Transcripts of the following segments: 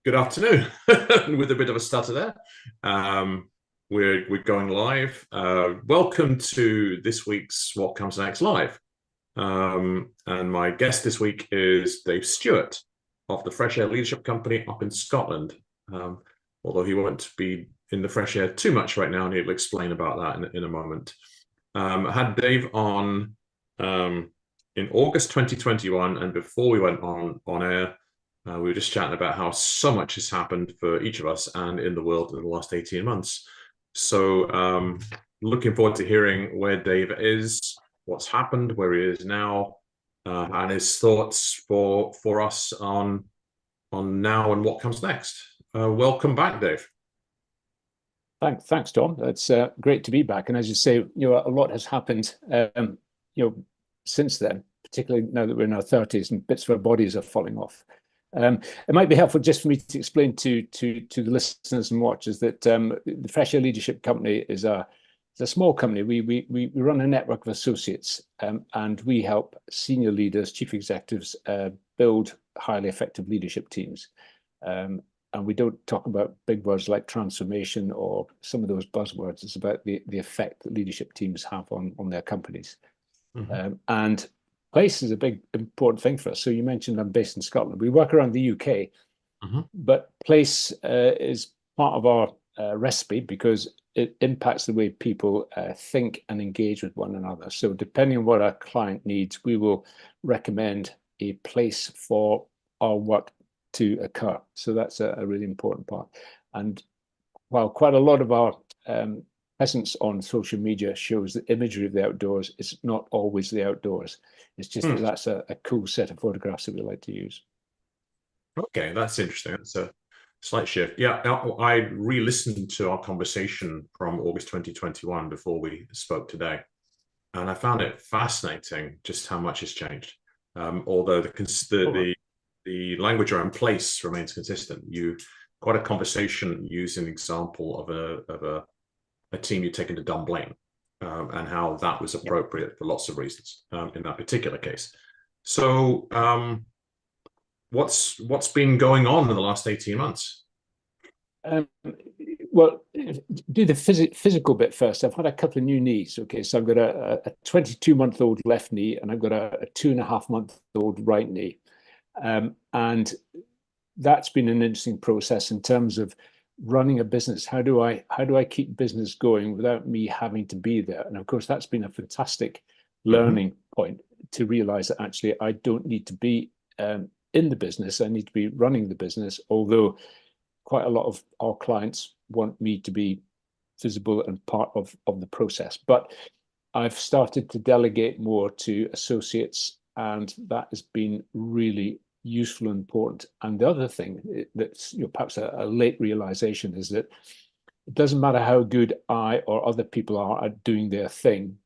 Good afternoon. With a bit of a stutter there. We're going live. Welcome to this week's What Comes Next Live. And my guest this week is Dave Stewart of the Fresh Air Leadership Company up in Scotland. Although he won't be in the fresh air too much right now, and he'll explain about that in a moment. I had Dave on in August 2021, and before we went on air, we were just chatting about how so much has happened for each of us and in the world in the last 18 months. So looking forward to hearing where Dave is, what's happened, where he is now, and his thoughts for us on now and what comes next. Welcome back, Dave. Thanks, Tom. It's great to be back. And as you say, a lot has happened, since then, particularly now that we're in our 30s and bits of our bodies are falling off. It might be helpful just for me to explain to the listeners and watchers that the Fresh Air Leadership Company is a small company. We run a network of associates, and we help senior leaders, chief executives, build highly effective leadership teams. And we don't talk about big words like transformation or some of those buzzwords. It's about the effect that leadership teams have on their companies. Mm-hmm. And place is a big important thing for us. So you mentioned I'm based in Scotland. We work around the UK, mm-hmm. but place is part of our recipe because it impacts the way people think and engage with one another. So depending on what our client needs, we will recommend a place for our work to occur. So that's a really important part. And while quite a lot of our presence on social media shows the imagery of the outdoors, it's not always the outdoors. It's just that that's a cool set of photographs that we like to use. Okay, that's interesting. That's a slight shift. Yeah, I re-listened to our conversation from August 2021 before we spoke today, and I found it fascinating just how much has changed. Although the language around place remains consistent. You quite a conversation using an example of a team you'd taken to Dunblane, and how that was appropriate for lots of reasons in that particular case. So what's been going on in the last 18 months? Well, do the physical bit first. I've had a couple of new knees. Okay, so I've got a 22-month-old left knee, and I've got a 2.5-month-old right knee. And that's been an interesting process in terms of running a business. How do I keep business going without me having to be there? And of course, that's been a fantastic learning point to realize that actually I don't need to be in the business. I need to be running the business, although quite a lot of our clients want me to be visible and part of the process. But I've started to delegate more to associates, and that has been really useful and important. And the other thing that's perhaps a late realization is that it doesn't matter how good I or other people are at doing their thing.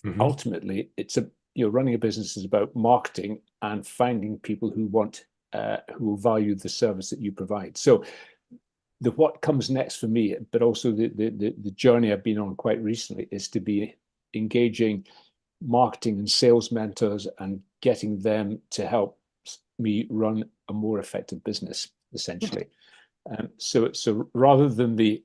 Mm-hmm. Ultimately, it's running a business is about marketing and finding people who want who will value the service that you provide. So what comes next for me, but also the journey I've been on quite recently, is to be engaging marketing and sales mentors and getting them to help me run a more effective business, essentially. So rather than the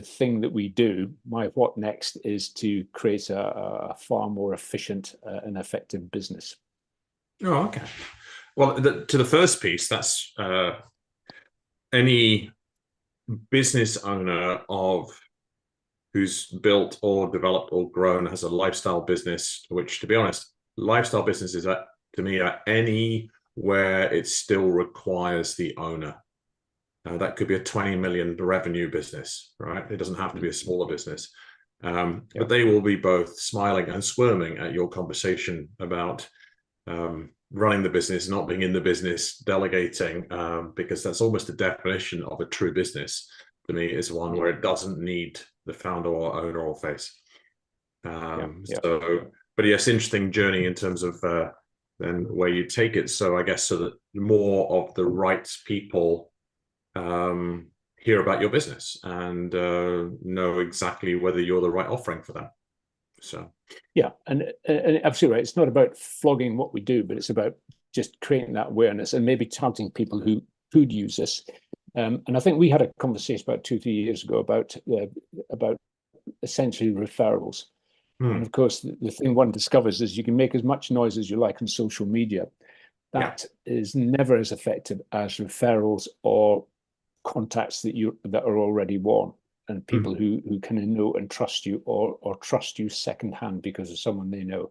thing that we do, my what next is to create a far more efficient and effective business. Oh, okay. Well, to the first piece, that's any business owner who's built or developed or grown has a lifestyle business, which, to be honest, lifestyle businesses to me are any where it still requires the owner. That could be a 20 million revenue business, right? It doesn't have to be a smaller business. But they will be both smiling and squirming at your conversation about running the business, not being in the business, delegating, because that's almost the definition of a true business to me, is one where it doesn't need the founder or owner or face. But yes, interesting journey in terms of then where you take it. So I guess so that more of the right people hear about your business and know exactly whether you're the right offering for them. So and absolutely right. It's not about flogging what we do, but it's about just creating that awareness and maybe targeting people who could use us. And I think we had a conversation about 2, 3 years ago about essentially referrals. And of course, the thing one discovers is you can make as much noise as you like on social media. That is never as effective as referrals or contacts that are already warm, and people who kind of know and trust you, or trust you secondhand because of someone they know.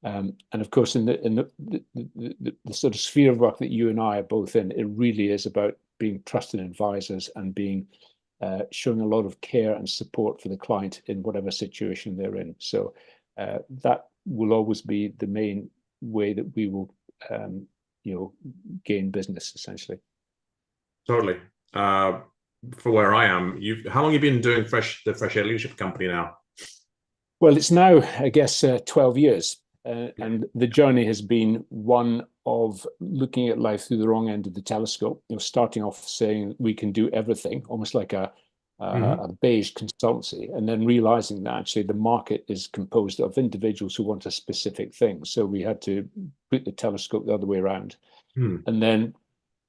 And of course, in the sort of sphere of work that you and I are both in, it really is about being trusted advisors and being showing a lot of care and support for the client in whatever situation they're in. So that will always be the main way that we will, gain business, essentially. Totally. For where I am, how long have you been doing the Fresh Air Leadership Company now? Well, it's now, I guess, 12 years. And the journey has been one of looking at life through the wrong end of the telescope, starting off saying we can do everything, almost like a beige consultancy, and then realizing that actually the market is composed of individuals who want a specific thing. So we had to put the telescope the other way around. And then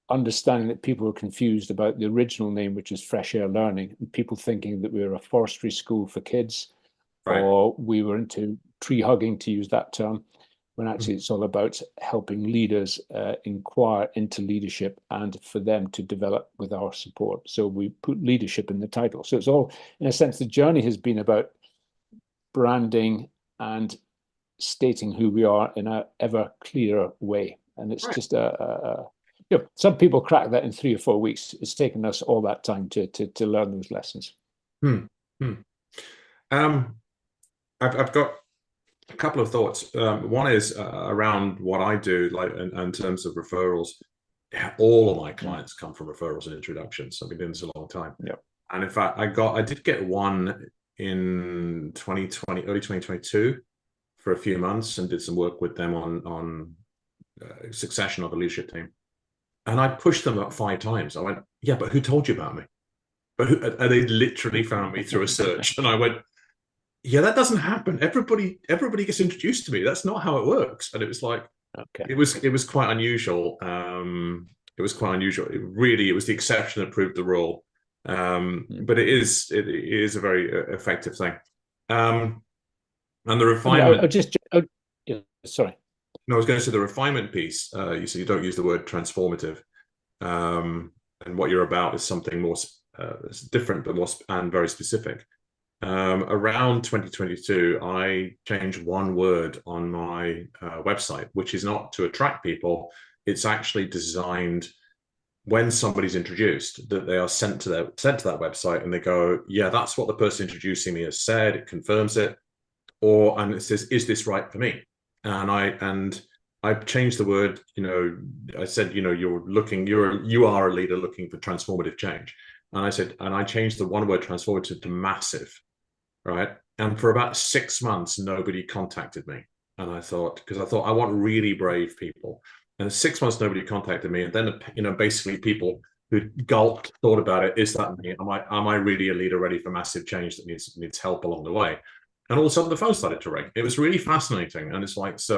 understanding that people were confused about the original name, which is Fresh Air Learning, and people thinking that we were a forestry school for kids, or we were into tree hugging, to use that term, when actually it's all about helping leaders inquire into leadership and for them to develop with our support. So we put leadership in the title. So it's all, in a sense, the journey has been about branding and stating who we are in a ever clearer way. And it's just some people crack that in 3 or 4 weeks. It's taken us all that time to learn those lessons. I've got a couple of thoughts. One is around what I do, like in terms of referrals. All of my clients come from referrals and introductions. I've been doing this a long time. And in fact, I did get one in 2020, early 2022, for a few months, and did some work with them on succession of the leadership team. And I pushed them up 5 times. I went, yeah, but who told you about me? And they literally found me through a search. And I went, yeah, that doesn't happen. Everybody gets introduced to me. That's not how it works. And it was like, it was quite unusual. It was quite unusual. It was the exception that proved the rule. But it is a very effective thing. And the refinement. Sorry. No, I was going to say the refinement piece. You said you don't use the word transformative, and what you're about is something more different, but more and very specific. Around 2022, I changed one word on my website, which is not to attract people. It's actually designed when somebody's introduced, that they are sent to that website, and they go, yeah, that's what the person introducing me has said. It confirms it, and it says, is this right for me? And I've changed the word. I said, you are a leader looking for transformative change. And I changed the one word transformative to massive. Right. And for about 6 months, nobody contacted me. And I thought I want really brave people. And 6 months, nobody contacted me. And then, basically people who gulped, thought about it. Is that me? Am I really a leader ready for massive change that needs help along the way? And all of a sudden the phone started to ring. It was really fascinating. And it's like, it's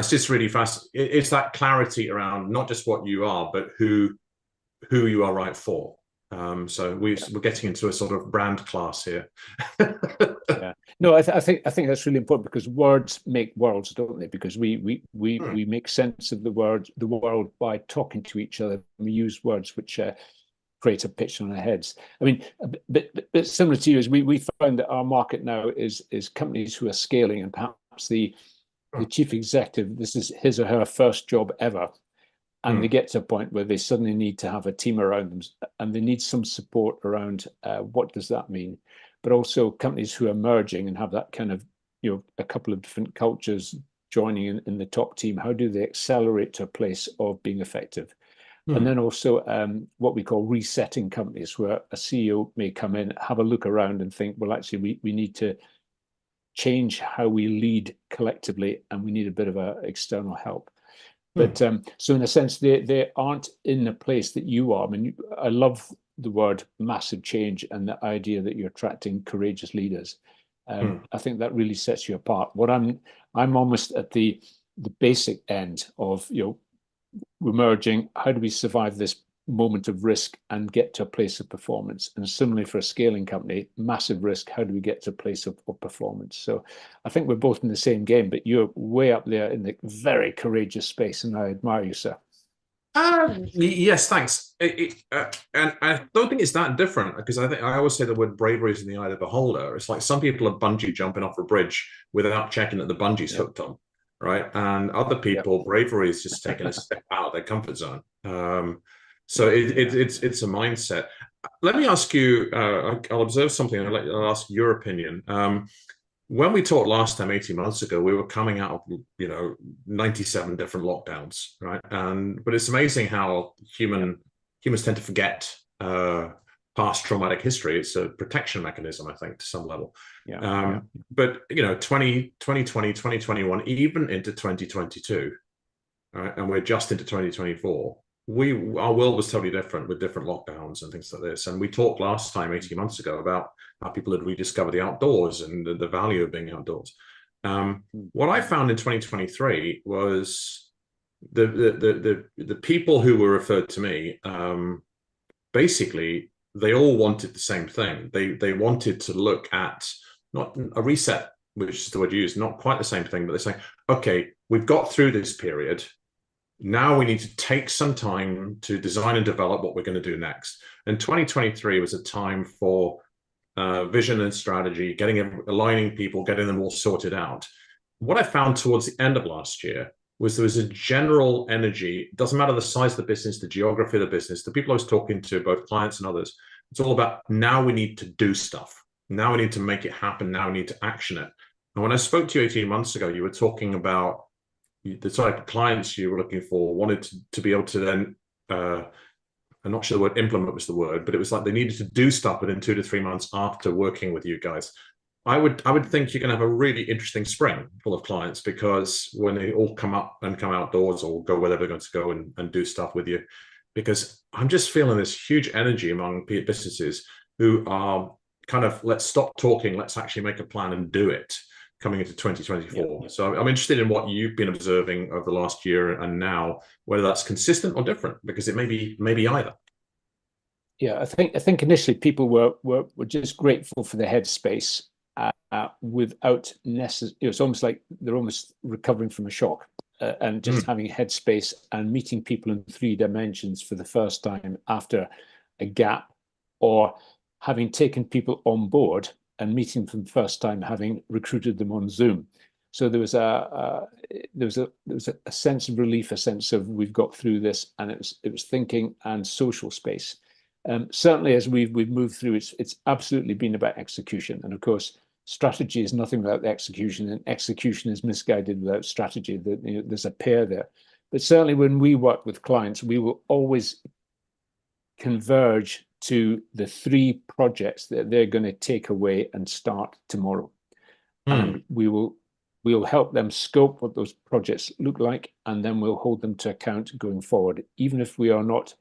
just really fast. It's that clarity around not just what you are, but who you are right for. So we're getting into a sort of brand class here. No, I think that's really important, because words make worlds, don't they? Because we make sense of the world by talking to each other. We use words which create a picture in our heads. I mean, a bit similar to you, is we found that our market now is companies who are scaling, and perhaps the chief executive, this is his or her first job ever. And they get to a point where they suddenly need to have a team around them, and they need some support around what does that mean. But also companies who are merging and have that kind of, a couple of different cultures joining in the top team. How do they accelerate to a place of being effective? And then also what we call resetting companies, where a CEO may come in, have a look around and think, well, actually, we need to change how we lead collectively, and we need a bit of external help. But so in a sense, they aren't in the place that you are. I mean, I love the word massive change and the idea that you're attracting courageous leaders. I think that really sets you apart. What I'm almost at the basic end of, we're merging, how do we survive this moment of risk and get to a place of performance? And similarly for a scaling company, massive risk, how do we get to a place of performance? So I think we're both in the same game, but you're way up there in the very courageous space, and I admire you, sir. Yes, thanks. And I don't think it's that different, because I think I always say the word bravery is in the eye of the beholder. It's like some people are bungee jumping off a bridge without checking that the bungee's hooked on, right? And other people, bravery is just taking a step out of their comfort zone. So it's a mindset. Let me ask you. I'll observe something. I'll ask your opinion. When we talked last time, 18 months ago, we were coming out of 97 different lockdowns, right? But it's amazing how humans tend to forget past traumatic history. It's a protection mechanism, I think, to some level. But 2020, 2021, even into 2022, right? And we're just into 2024. Our world was totally different with different lockdowns and things like this. And we talked last time, 18 months ago, about how people had rediscovered the outdoors and the value of being outdoors. What I found in 2023 was the people who were referred to me, basically, they all wanted the same thing. They wanted to look at not a reset, which is the word used, not quite the same thing, but they're saying, okay, we've got through this period. Now we need to take some time to design and develop what we're going to do next. And 2023 was a time for vision and strategy, aligning people, getting them all sorted out. What I found towards the end of last year was there was a general energy. It doesn't matter the size of the business, the geography of the business, the people I was talking to, both clients and others, it's all about now we need to do stuff. Now we need to make it happen. Now we need to action it. And when I spoke to you 18 months ago, you were talking about the type of clients you were looking for wanted to be able to then, I'm not sure the word implement was the word, but it was like they needed to do stuff within 2 to 3 months after working with you guys. I would think you're going to have a really interesting spring full of clients, because when they all come up and come outdoors or go wherever they're going to go and do stuff with you, because I'm just feeling this huge energy among businesses who are kind of, let's stop talking, let's actually make a plan and do it, coming into 2024. So I'm interested in what you've been observing over the last year and now, whether that's consistent or different, because it may be either. Yeah, I think initially people were just grateful for the headspace without necessarily. It's almost like they're almost recovering from a shock and just having headspace and meeting people in 3 dimensions for the first time after a gap, or having taken people on board and meeting them for the first time, having recruited them on Zoom. So there was a sense of relief, a sense of we've got through this, and it was thinking and social space. Certainly, as we've moved through, it's absolutely been about execution, and of course, strategy is nothing without execution, and execution is misguided without strategy. There's a pair there, but certainly when we work with clients, we will always converge to the 3 projects that they're going to take away and start tomorrow. And we'll help them scope what those projects look like, and then we'll hold them to account going forward. Even if we are not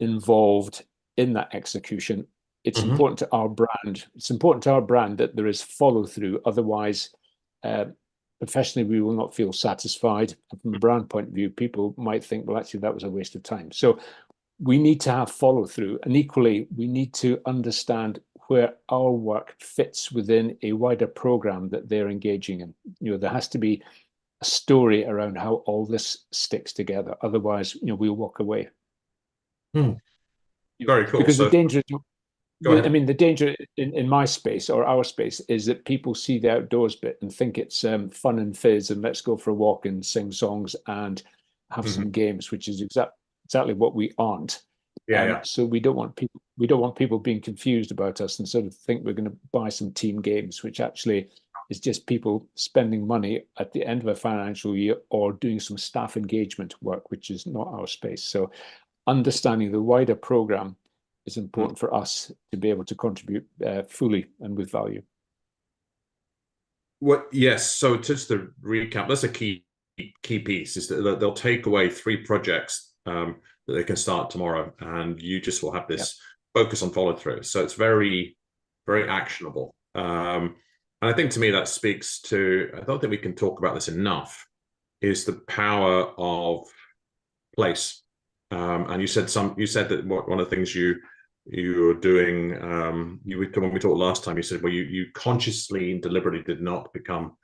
involved in that execution, it's important to our brand. It's important to our brand that there is follow through. Otherwise, professionally, we will not feel satisfied. And from a brand point of view, people might think, well, actually, that was a waste of time. So we need to have follow through, and equally, we need to understand where our work fits within a wider program that they're engaging in. There has to be a story around how all this sticks together. Otherwise, we'll walk away. Very cool. Because the danger, I mean, the danger in my space or our space is that people see the outdoors bit and think it's fun and fizz and let's go for a walk and sing songs and have some games, which is exactly what we aren't. So we don't want people being confused about us and sort of think we're going to buy some team games, which actually is just people spending money at the end of a financial year or doing some staff engagement work, which is not our space. So understanding the wider program is important for us to be able to contribute fully and with value. Yes. So just to recap, that's a key piece, is that they'll take away 3 projects that they can start tomorrow, and you just will have this focus on follow through. So it's very, very actionable. And I think to me that speaks to, I don't think we can talk about this enough, is the power of place. And you said that one of the things you were doing, when we talked last time, you said, well, you consciously and deliberately did not become,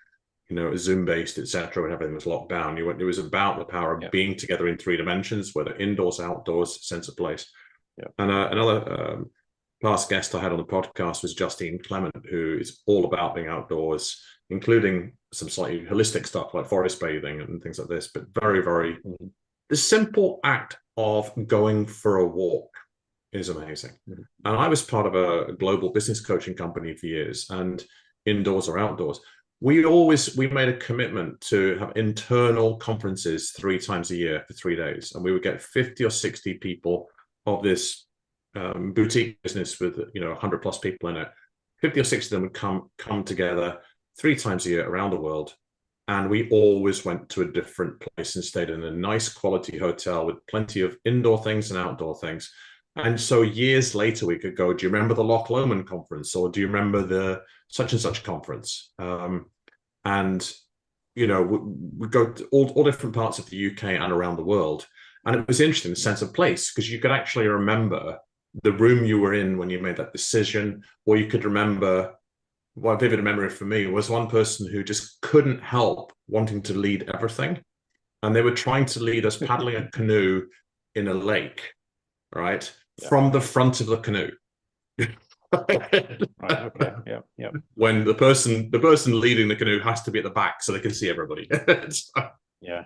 Zoom based, etc. when everything was locked down. It was about the power of being together in 3 dimensions, whether indoors, outdoors, sense of place. And another past guest I had on the podcast was Justine Clement, who is all about being outdoors, including some slightly holistic stuff like forest bathing and things like this, but very, very, the simple act of going for a walk is amazing. And I was part of a global business coaching company for years, and indoors or outdoors, we made a commitment to have internal conferences 3 times a year for 3 days, and we would get 50 or 60 people of this boutique business with 100 plus people in it. 50 or 60 of them would come together 3 times a year around the world, and we always went to a different place and stayed in a nice quality hotel with plenty of indoor things and outdoor things. And so years later, we could go, do you remember the Loch Lomond conference? Or do you remember the such and such conference? And, we go to all different parts of the UK and around the world. And it was interesting, the sense of place, because you could actually remember the room you were in when you made that decision, or you could remember, one vivid memory for me was one person who just couldn't help wanting to lead everything. And they were trying to lead us paddling a canoe in a lake, right? From the front of the canoe. Right, okay. Yeah. When the person leading the canoe has to be at the back so they can see everybody. Yeah.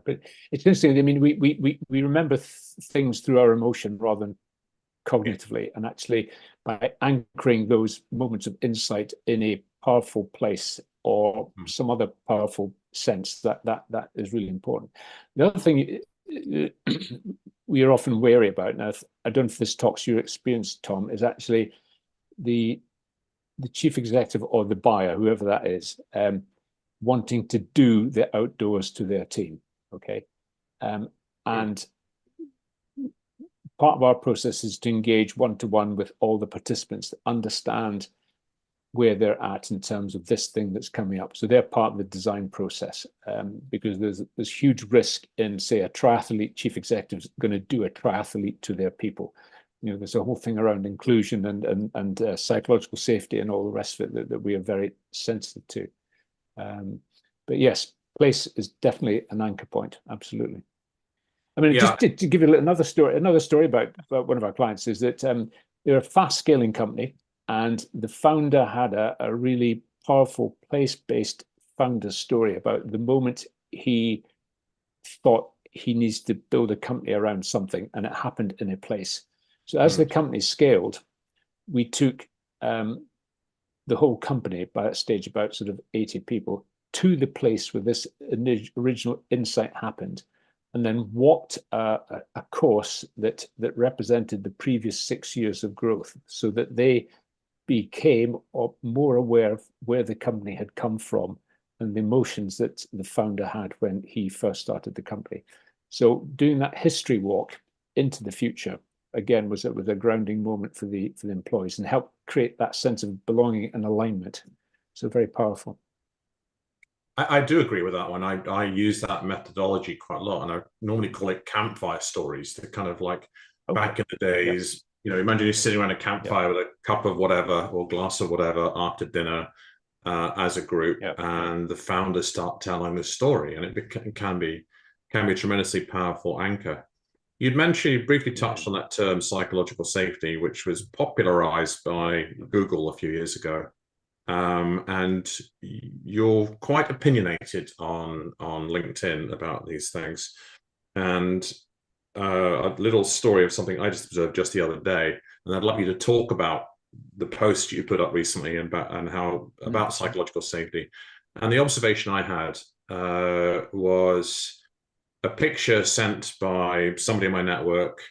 But it's interesting. I mean, we remember things through our emotion rather than cognitively, and actually by anchoring those moments of insight in a powerful place or some other powerful sense, that is really important. The other thing we are often wary about, now I don't know if this talks to your experience, Tom, is actually the chief executive or the buyer, whoever that is, wanting to do the outdoors to their team. Okay. And part of our process is to engage one-to-one with all the participants to understand where they're at in terms of this thing that's coming up. So they're part of the design process, because there's huge risk in, say, a triathlete chief executive is going to do a triathlete to their people. There's a whole thing around inclusion and psychological safety and all the rest of it that we are very sensitive to. But yes, place is definitely an anchor point. Absolutely. I mean, just to give you another story about one of our clients is that they're a fast scaling company, and the founder had a really powerful place-based founder story about the moment he thought he needs to build a company around something, and it happened in a place. So as the company scaled, we took the whole company, by that stage about sort of 80 people, to the place where this original insight happened, and then walked a course that represented the previous 6 years of growth, so that they became more aware of where the company had come from and the emotions that the founder had when he first started the company. So doing that history walk into the future, again, was a grounding moment for the employees and helped create that sense of belonging and alignment. So very powerful. I do agree with that one. I use that methodology quite a lot, and I normally call it campfire stories. They're kind of like back in the days, imagine you're sitting around a campfire with a cup of whatever or glass of whatever after dinner as a group, and the founders start telling the story, and it can be a tremendously powerful anchor. You briefly touched on that term psychological safety, which was popularized by Google a few years ago. And you're quite opinionated on LinkedIn about these things. And a little story of something I just observed just the other day, and I'd like you to talk about the post you put up recently about psychological safety. And the observation I had was a picture sent by somebody in my network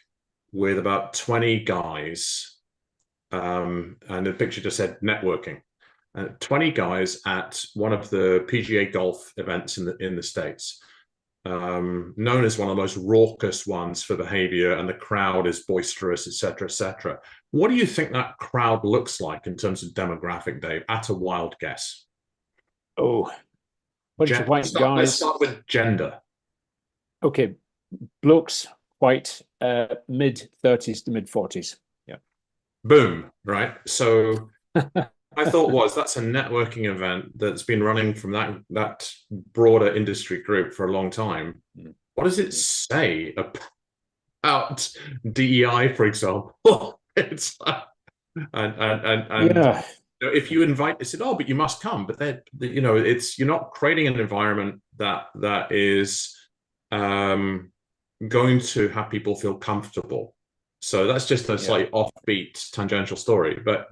with about 20 guys, and the picture just said networking. 20 guys at one of the PGA golf events in the States, known as one of the most raucous ones for behavior, and the crowd is boisterous, etc., etc. What do you think that crowd looks like in terms of demographic, Dave, at a wild guess? Oh, bunch of white guys. Let's start with gender. Okay, blokes, white, mid-30s to mid-40s. Yeah. Boom. Right. So I thought that's a networking event that's been running from that broader industry group for a long time. What does it say about DEI, for example? It's and Yeah. if you invite, they said, "Oh, but you must come." But you're not creating an environment that is going to have people feel comfortable. So that's just a slightly offbeat, tangential story. But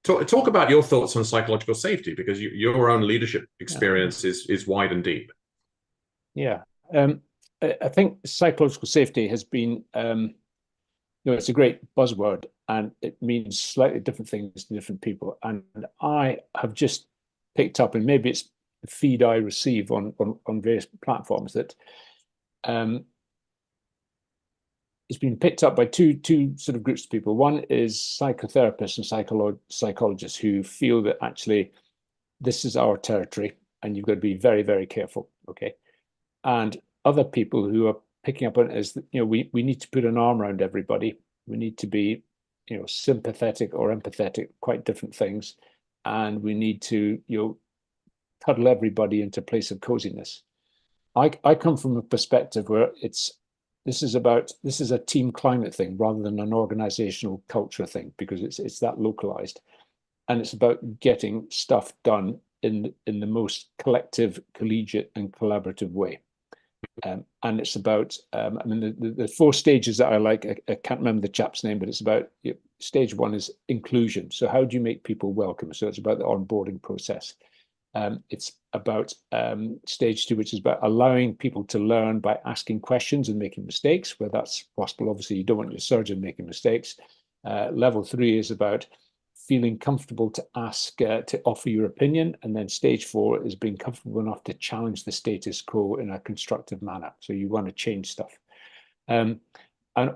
talk about your thoughts on psychological safety, because your own leadership experience is wide and deep. Yeah. I think psychological safety has been, it's a great buzzword, and it means slightly different things to different people. And I have just picked up, and maybe it's the feed I receive on various platforms, that it's been picked up by two sort of groups of people. One is psychotherapists and psychologists who feel that actually this is our territory and you've got to be very, very careful. Okay. And other people who are picking up on it is that, we need to put an arm around everybody. We need to be, sympathetic or empathetic, quite different things. And we need to, cuddle everybody into a place of coziness. I come from a perspective where this is a team climate thing rather than an organizational culture thing, because it's that localized, and it's about getting stuff done in the most collective, collegiate, and collaborative way. And it's about, the four stages that I like, I can't remember the chap's name, but it's about, stage one is inclusion. So how do you make people welcome? So it's about the onboarding process. It's about stage two, which is about allowing people to learn by asking questions and making mistakes, where that's possible. Obviously, you don't want your surgeon making mistakes. Level three is about feeling comfortable to ask, to offer your opinion. And then stage four is being comfortable enough to challenge the status quo in a constructive manner. So you want to change stuff. And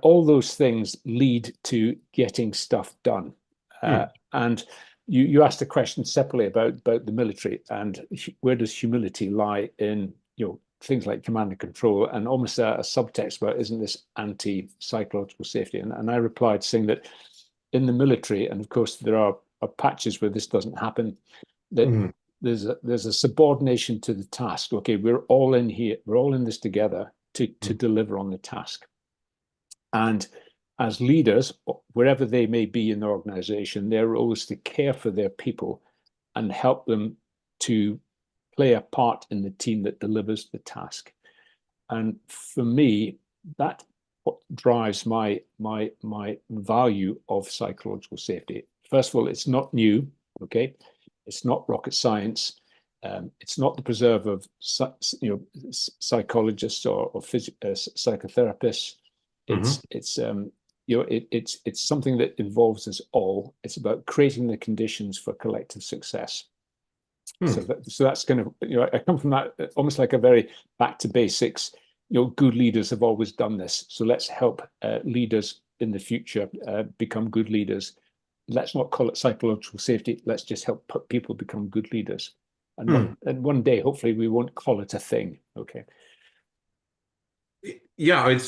all those things lead to getting stuff done. And you asked a question separately about the military, and where does humility lie in things like command and control, and almost a subtext about, isn't this anti-psychological safety? And I replied saying that in the military, and of course there are patches where this doesn't happen, that there's a subordination to the task. Okay, we're all in here, we're all in this together to deliver on the task. And as leaders, wherever they may be in the organization, their role is to care for their people and help them to play a part in the team that delivers the task. And for me, that what drives my value of psychological safety. First of all, it's not new, okay? It's not rocket science. It's not the preserve of psychologists or psychotherapists. It's something that involves us all. It's about creating the conditions for collective success. So that's kind of, I come from that almost like a very back to basics. Good leaders have always done this. So let's help leaders in the future become good leaders. Let's not call it psychological safety. Let's just help people become good leaders. And one day, hopefully, we won't call it a thing. Okay. Yeah,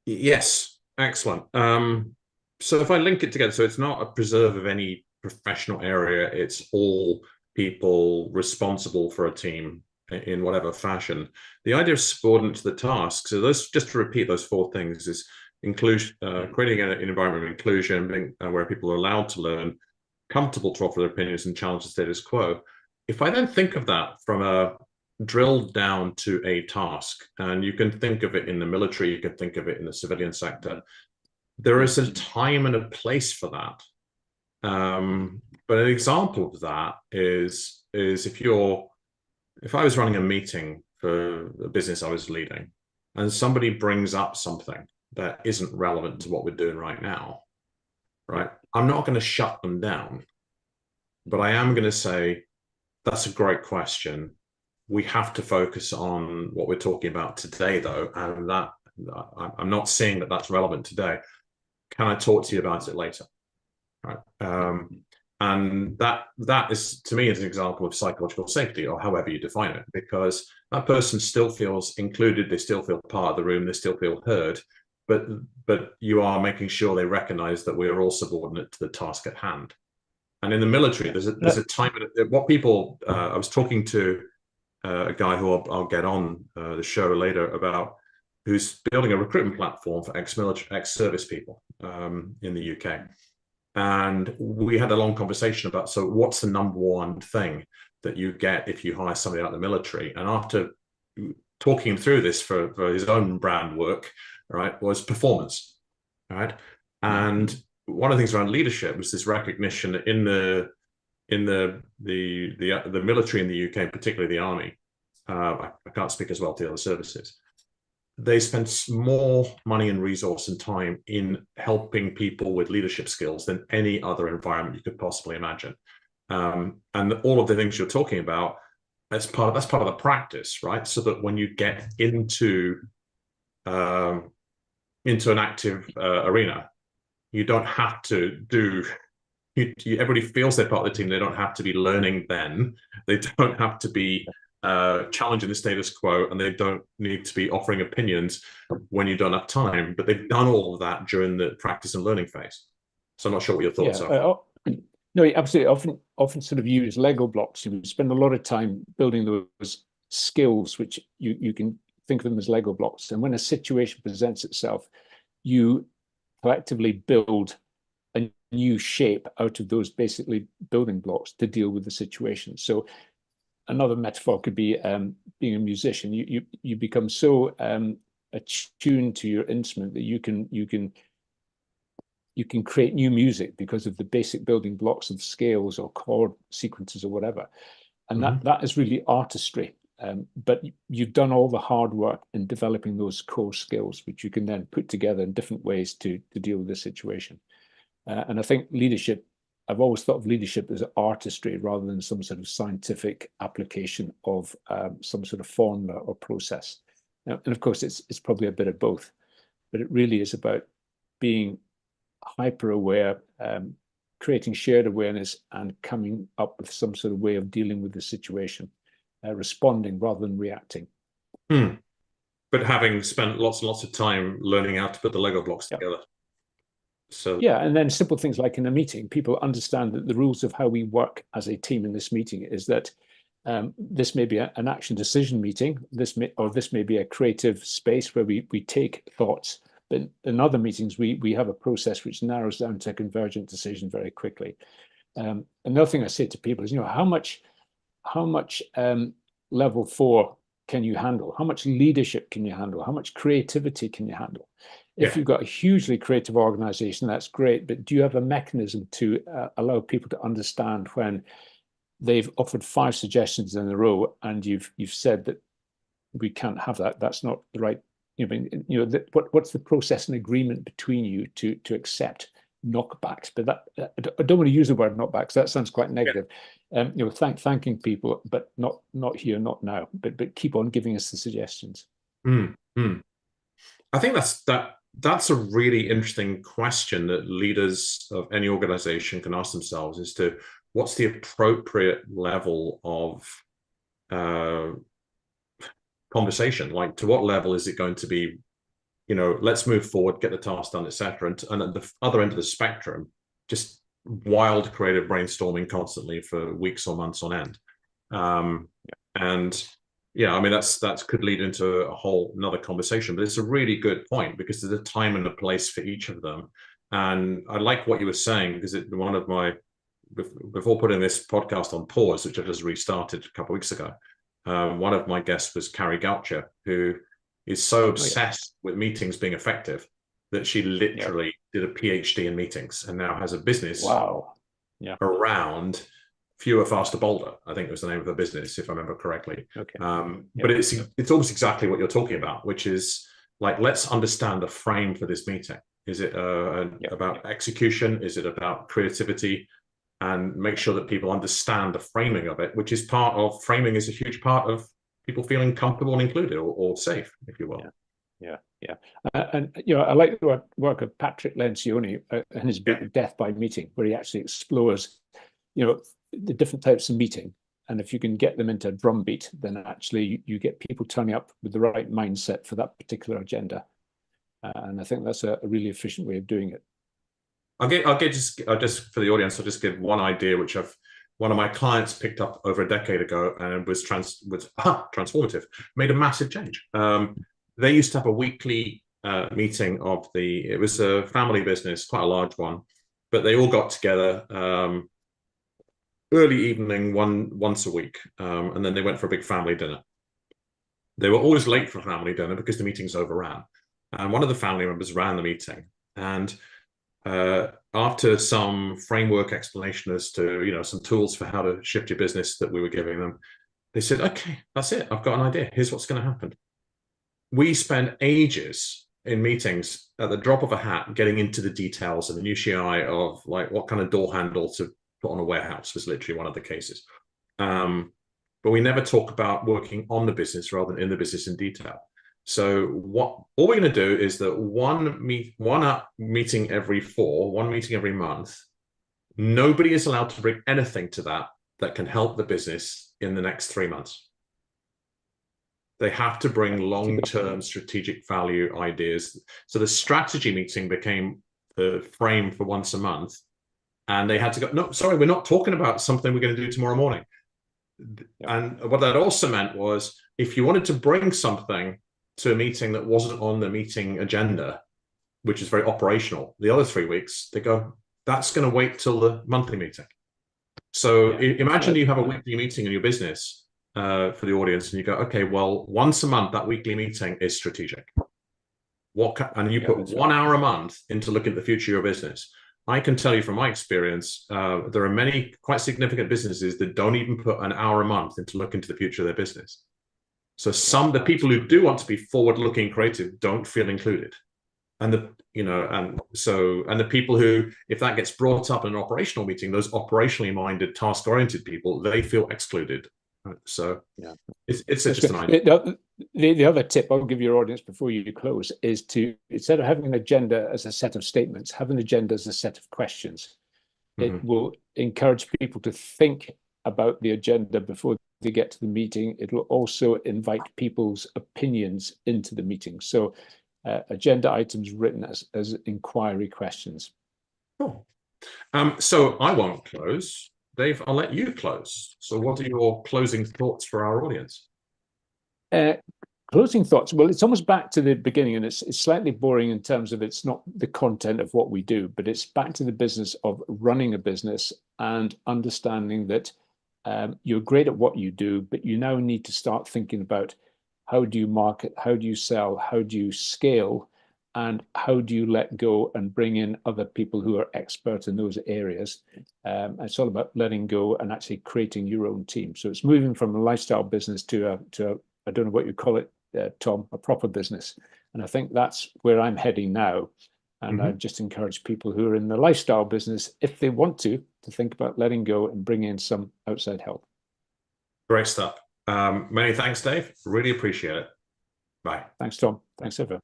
yes, excellent. So if I link it together, so it's not a preserve of any professional area, it's all people responsible for a team in whatever fashion. The idea of subordinate to the task, so just to repeat those four things, is inclusion, creating an environment of inclusion, where people are allowed to learn, comfortable to offer their opinions and challenge the status quo. If I then think of that from a drilled down to a task, and you can think of it in the military, you can think of it in the civilian sector, there is a time and a place for that. But an example of that is if I was running a meeting for a business I was leading, and somebody brings up something that isn't relevant to what we're doing right now, right? I'm not going to shut them down, but I am going to say, that's a great question. We have to focus on what we're talking about today, though, and that I'm not seeing that that's relevant today. Can I talk to you about it later? Right. And that is, to me, is an example of psychological safety, or however you define it, because that person still feels included, they still feel part of the room, they still feel heard, but you are making sure they recognize that we are all subordinate to the task at hand. And in the military, there's a time, what people, I was talking to a guy who I'll get on the show later about, who's building a recruitment platform for ex-service people in the UK. And we had a long conversation about, so what's the number one thing that you get if you hire somebody out of the military? And after talking him through this for his own brand work, right, was performance, right? And one of the things around leadership was this recognition that in the military in the UK, particularly the army, I can't speak as well to the other services, they spend more money and resource and time in helping people with leadership skills than any other environment you could possibly imagine. And all of the things you're talking about, that's part of the practice, right? So that when you get into an active arena, you don't have to do. Everybody feels they're part of the team. They don't have to be learning then. They don't have to be challenging the status quo, and they don't need to be offering opinions when you don't have time, but they've done all of that during the practice and learning phase. So I'm not sure what your thoughts are. No, absolutely. Often sort of use Lego blocks. You spend a lot of time building those skills, which you can think of them as Lego blocks. And when a situation presents itself, you collectively build a new shape out of those basically building blocks to deal with the situation. So another metaphor could be being a musician. You become so attuned to your instrument that you can create new music because of the basic building blocks of scales or chord sequences or whatever. And that is really artistry. But you've done all the hard work in developing those core skills, which you can then put together in different ways to deal with the situation. And I think leadership, I've always thought of leadership as artistry rather than some sort of scientific application of some sort of formula or process. And of course, it's probably a bit of both, but it really is about being hyper aware, creating shared awareness, and coming up with some sort of way of dealing with the situation, responding rather than reacting. But having spent lots and lots of time learning how to put the Lego blocks together. So yeah, and then simple things like in a meeting, people understand that the rules of how we work as a team in this meeting is that this may be an action decision meeting, this may be a creative space where we take thoughts, but in other meetings we have a process which narrows down to a convergent decision very quickly. Another thing I say to people is, how much level 4 can you handle? How much leadership can you handle? How much creativity can you handle? If you've got a hugely creative organization, that's great, but do you have a mechanism to allow people to understand when they've offered 5 suggestions in a row and you've said that we can't have that? That's not the right. What's the process and agreement between you to accept knockbacks? But that I don't want to use the word knockbacks. That sounds quite negative. Thanking people, but not here, not now. But keep on giving us the suggestions. I think that's a really interesting question that leaders of any organization can ask themselves, as to what's the appropriate level of conversation. Like, to what level is it going to be, let's move forward, get the task done, etc. And at the other end of the spectrum, just wild creative brainstorming constantly for weeks or months on end. And yeah, I mean, that could lead into a whole another conversation, but it's a really good point, because there's a time and a place for each of them. And I like what you were saying, because before putting this podcast on pause, which I just restarted a couple of weeks ago, one of my guests was Carrie Goucher, who is so obsessed with meetings being effective that she literally did a PhD in meetings and now has a business around Fewer, Faster, Bolder, I think was the name of her business, if I remember correctly. But it's almost exactly what you're talking about, which is like, let's understand the frame for this meeting. Is it about execution? Is it about creativity? And make sure that people understand the framing of it, which is framing is a huge part of people feeling comfortable and included, or safe, if you will. And I like the work of Patrick Lencioni in his book Death by Meeting, where he actually explores the different types of meeting. And if you can get them into a drumbeat, then actually you get people turning up with the right mindset for that particular agenda. And I think that's a really efficient way of doing it. I'll just for the audience, I'll just give one idea, which one of my clients picked up over a decade ago and was transformative, made a massive change. They used to have a weekly meeting it was a family business, quite a large one, but they all got together early evening once a week, and then they went for a big family dinner. They were always late for family dinner because the meetings overran, and one of the family members ran the meeting. And after some framework explanation as to some tools for how to shift your business that we were giving them, they said, "Okay, that's it. I've got an idea. Here's what's going to happen." We spent ages in meetings at the drop of a hat getting into the details and the minutiae of like what kind of door handle to put on a warehouse was literally one of the cases. But we never talk about working on the business rather than in the business in detail. So all we're going to do is that one meeting every month. Nobody is allowed to bring anything to that can help the business in the next 3 months. They have to bring long-term strategic value ideas. So the strategy meeting became the frame for once a month. And they had to go, "No, sorry, we're not talking about something we're going to do tomorrow morning." Yeah. And what that also meant was if you wanted to bring something to a meeting that wasn't on the meeting agenda, which is very operational, the other 3 weeks, they go, "That's going to wait till the monthly meeting." So imagine you have a weekly meeting in your business for the audience, and you go, "Okay, well, once a month, that weekly meeting is strategic." And you put 1 hour a month into looking at the future of your business. I can tell you from my experience, there are many quite significant businesses that don't even put an hour a month into looking to the future of their business. So the people who do want to be forward-looking creative don't feel included. And the people who, if that gets brought up in an operational meeting, those operationally minded, task-oriented people, they feel excluded. So it's just an idea. The other tip I'll give your audience before you close is to, instead of having an agenda as a set of statements, have an agenda as a set of questions. Mm-hmm. It will encourage people to think about the agenda before they get to the meeting. It will also invite people's opinions into the meeting. So agenda items written as inquiry questions. Cool. So I won't close. Dave, I'll let you close. So what are your closing thoughts for our audience? Closing thoughts. Well, it's almost back to the beginning, and it's slightly boring in terms of it's not the content of what we do, but it's back to the business of running a business and understanding that you're great at what you do, but you now need to start thinking about how do you market, how do you sell, how do you scale, and how do you let go and bring in other people who are expert in those areas. It's all about letting go and actually creating your own team. So it's moving from a lifestyle business to a I don't know what you call it, Tom, a proper business. And I think that's where I'm heading now. And I just encourage people who are in the lifestyle business, if they want to think about letting go and bring in some outside help. Great stuff. Many thanks, Dave. Really appreciate it. Bye. Thanks, Tom. Thanks, everyone.